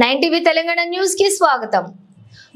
9 Telangana news కి స్వాగతం।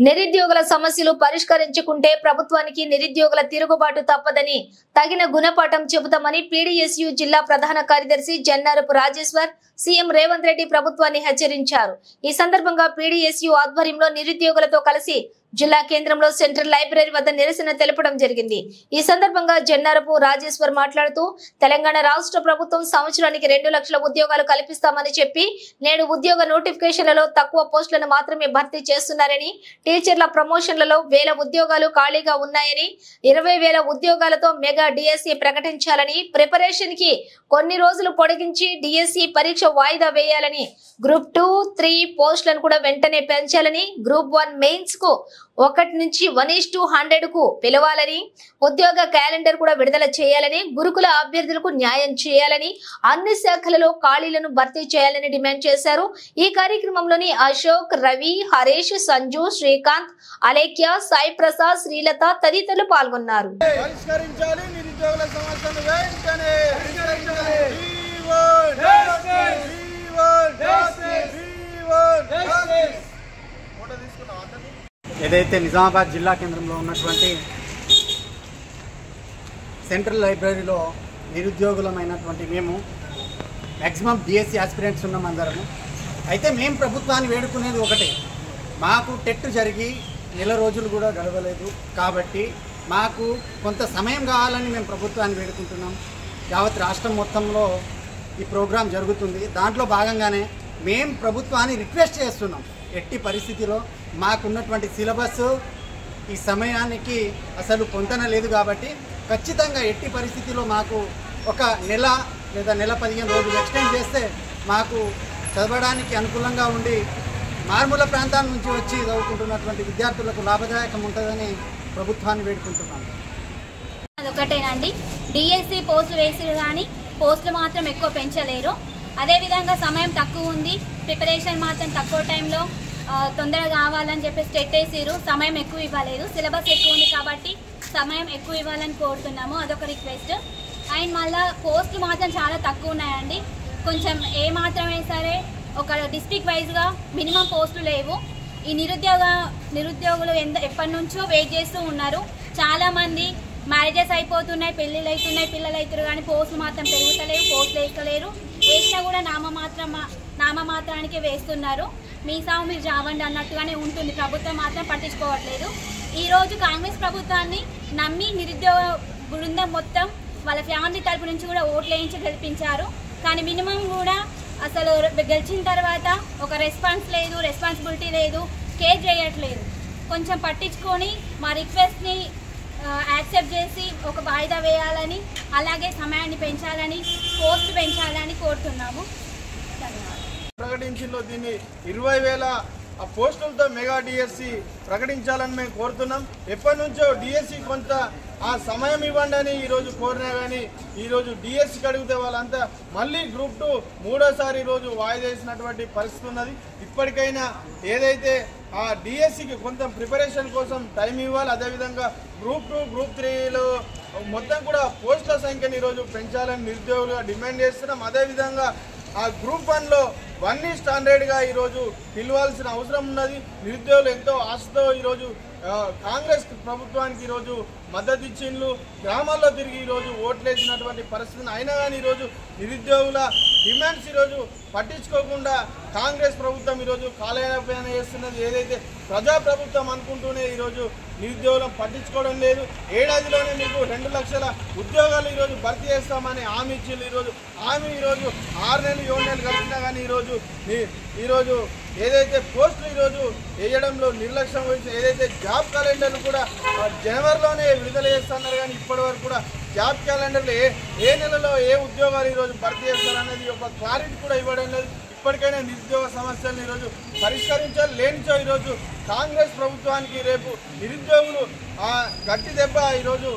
నిరుద్యోగుల సమస్యలు పరిష్కరించుకుంటే ప్రభుత్వానికి నిరుద్యోగుల తిరుగుబాటు తప్పదని తగిన గుణపాఠం చెబుతామని పీడీఎస్యు జిల్లా ప్రధాన కార్యదర్శి జన్నారపు రాజేశ్వర్ సీఎం రేవంత్ రెడ్డి ప్రభుత్వాన్ని హెచ్చరించారు। ఈ సందర్భంగా పీడీఎస్యు ఆధ్వర్యంలో నిరుద్యోగులతో కలిసి జిల్లా కేంద్రంలో సెంట్రల్ లైబ్రరీ వద్ద నిరసన తెలపడం జరిగింది। ఈ సందర్భంగా జన్నారపు రాజేశ్వర్ మాట్లాడుతూ తెలంగాణ రాష్ట్ర ప్రభుత్వం సంవత్సరానికి 2 లక్షల ఉద్యోగాలు కల్పిస్తామని చెప్పి నేడు ఉద్యోగ నోటిఫికేషన్లలో తక్కువ పోస్టులను మాత్రమే భర్తీ చేస్తున్నారని, టీచర్ల ప్రమోషన్లలో 1000 ఉద్యోగాలు ఖాళీగా ఉన్నాయని, 20,000 ఉద్యోగాలతో మెగా డిఎస్సి ప్రకటించాలని, ప్రిపరేషన్ కి కొన్ని రోజులు పొడిగించి డిఎస్సి పరీక్ష వాయిదా వేయాలని, గ్రూప్ 2, 3 పోస్టులను కూడా వెంటనే పెంచాలని, గ్రూప్ 1 మెయిన్స్ కు 1 నుంచి 1:100 కు పిలవాలని, ఉద్యోగ క్యాలెండర్ కూడా విడుదల చేయాలని, గురుకుల అభ్యర్థులకు న్యాయం చేయాలని, అన్ని శాఖలలో ఖాళీలను భర్తీ చేయాలని డిమాండ్ చేశారు। ఈ కార్యక్రమంలోని అశోక్, రవి, హరీష్, సంజు, శ్రీకాంత్, అలేఖ్య, సాయి ప్రసాద్, శ్రీలత తదితరులు పాల్గొన్నారు। ఏదైతే నిజామాబాద్ జిల్లా కేంద్రంలో ఉన్నటువంటి సెంట్రల్ లైబ్రరీలో నిరుద్యోగులమైనటువంటి మేము మ్యాక్సిమం డిఎస్సి ఆస్పిరెంట్స్ ఉన్నాం అందరము। అయితే మేము ప్రభుత్వాన్ని వేడుకునేది ఒకటే, మాకు టెట్ జరిగి నెల రోజులు కూడా గడవలేదు కాబట్టి మాకు కొంత సమయం కావాలని మేము ప్రభుత్వాన్ని వేడుకుంటున్నాం। యావత్ రాష్ట్రం మొత్తంలో ఈ ప్రోగ్రాం జరుగుతుంది, దాంట్లో భాగంగానే మేము ప్రభుత్వాన్ని రిక్వెస్ట్ చేస్తున్నాం, ఎట్టి పరిస్థితిలో మాకున్నటువంటి సిలబస్ ఈ సమయానికి అసలు పొంతన లేదు కాబట్టి ఖచ్చితంగా ఎట్టి పరిస్థితిలో మాకు ఒక నెల లేదా నెల 15 రోజులు ఎక్స్టెండ్ చేస్తే మాకు చదవడానికి అనుకూలంగా ఉండి మారుమూల ప్రాంతాల నుంచి వచ్చి చదువుకుంటున్నటువంటి విద్యార్థులకు లాభదాయకం ఉంటుందని ప్రభుత్వాన్ని వేడుకుంటున్నాను। అదొకటేనండి, డిఎస్సి పోస్టులు వేసిరు కానీ పోస్టులు మాత్రం ఎక్కువ పెంచలేరు। అదేవిధంగా సమయం తక్కువ ఉంది, ప్రిపరేషన్ మాత్రం తక్కువ టైంలో తొందరగా కావాలని చెప్పేసి టెట్ వేసిరు, సమయం ఎక్కువ ఇవ్వలేదు। సిలబస్ ఎక్కువ ఉంది కాబట్టి సమయం ఎక్కువ ఇవ్వాలని కోరుతున్నాము, అదొక రిక్వెస్ట్। అండ్ మళ్ళీ పోస్టులు మాత్రం చాలా తక్కువ ఉన్నాయండి, కొంచెం ఏ మాత్రమే సరే ఒక డిస్ట్రిక్ట్ వైజ్గా మినిమం పోస్టులు లేవు। ఈ నిరుద్యోగులు ఎప్పటి నుంచో వెయిట్ చేస్తూ ఉన్నారు। చాలామంది మ్యారేజెస్ అయిపోతున్నాయి, పెళ్ళిళ్ళు అవుతున్నాయి, పిల్లలు అవుతారు కానీ పోస్టులు మాత్రం పెరుగుతలేవు, పోస్టులు వేస్తలేరు, వేసినా కూడా నామమాత్రానికి వేస్తున్నారు। మీ సాగు మీరు జావండి అన్నట్టుగానే ఉంటుంది, ప్రభుత్వం మాత్రం పట్టించుకోవట్లేదు। ఈరోజు కాంగ్రెస్ ప్రభుత్వాన్ని నమ్మి నిరుద్యోగ బృందం మొత్తం వాళ్ళ ఫ్యామిలీ తరపు నుంచి కూడా ఓట్లు వేయించి గెలిపించారు, కానీ మినిమం కూడా అసలు గెలిచిన తర్వాత ఒక రెస్పాన్సిబిలిటీ లేదు, కేర్ చేయట్లేదు। కొంచెం పట్టించుకొని మా రిక్వెస్ట్ని యాక్సెప్ట్ చేసి ఒక వాయిదా వేయాలని, అలాగే సమయాన్ని పెంచాలని, పోస్ట్ పెంచాలని కోరుతున్నాము। ప్రకటించిందో దీన్ని 20,000 పోస్టులతో మెగా డిఎస్సి ప్రకటించాలని మేము కోరుతున్నాం। ఎప్పటి నుంచో డిఎస్సి కొంత ఆ సమయం ఇవ్వండి అని ఈరోజు కోరినా కానీ ఈరోజు డిఎస్సికి అడిగితే వాళ్ళంతా మళ్ళీ గ్రూప్ 2 మూడోసారి ఈరోజు వాయిదా వేసినటువంటి పరిస్థితి ఉన్నది। ఇప్పటికైనా ఏదైతే ఆ డిఎస్సికి కొంత ప్రిపరేషన్ కోసం టైం ఇవ్వాలి, అదేవిధంగా గ్రూప్ 2, గ్రూప్ 3లో మొత్తం కూడా పోస్టుల సంఖ్యను ఈరోజు పెంచాలని నిరుద్యోగులుగా డిమాండ్ చేస్తున్నాం। అదేవిధంగా ఆ గ్రూప్ 1లో 1:100గా ఈరోజు పిలవాల్సిన అవసరం ఉన్నది। నిరుద్యోగులు ఎంతో ఆశతో ఈరోజు కాంగ్రెస్ ప్రభుత్వానికి ఈరోజు మద్దతు ఇచ్చిండ్రు, గ్రామాల్లో తిరిగి ఈరోజు ఓట్లేసినటువంటి పరిస్థితిని అయినా కానీ ఈరోజు నిరుద్యోగుల డిమాండ్స్ ఈరోజు పట్టించుకోకుండా కాంగ్రెస్ ప్రభుత్వం ఈరోజు కాలయాపన చేస్తున్నది। ఏదైతే ప్రజాప్రభుత్వం అనుకుంటూనే ఈరోజు నిరుద్యోగులను పట్టించుకోవడం లేదు। ఏడాదిలోనే మీకు 2 లక్షల ఉద్యోగాలు ఈరోజు భర్తీ చేస్తామని హామీ ఇచ్చింది, ఈరోజు హామీ ఈరోజు 6 నెలలు 7 నెలలు గడిచినా కానీ ఈరోజు ఏదైతే పోస్టులు ఈరోజు వేయడంలో నిర్లక్ష్యం వహించి ఏదైతే జాబ్ క్యాలెండర్లు కూడా జనవరిలోనే విడుదల చేస్తున్నారు కానీ ఇప్పటి వరకు కూడా జాబ్ క్యాలెండర్లు ఏ నెలలో ఏ ఉద్యోగాలు ఈరోజు భర్తీ చేస్తారనేది ఒక క్లారిటీ కూడా ఇవ్వడం లేదు। ఇప్పటికైనా నిరుద్యోగ సమస్యలను ఈరోజు పరిష్కరించాలి, లేనిచో ఈరోజు కాంగ్రెస్ ప్రభుత్వానికి రేపు నిరుద్యోగులు గట్టి దెబ్బ ఈరోజు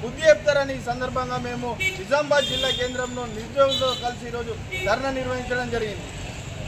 బుద్ధి చెప్తారని ఈ సందర్భంగా మేము నిజామాబాద్ జిల్లా కేంద్రంలో నిరుద్యోగులతో కలిసి ఈరోజు ధర్నా నిర్వహించడం జరిగింది।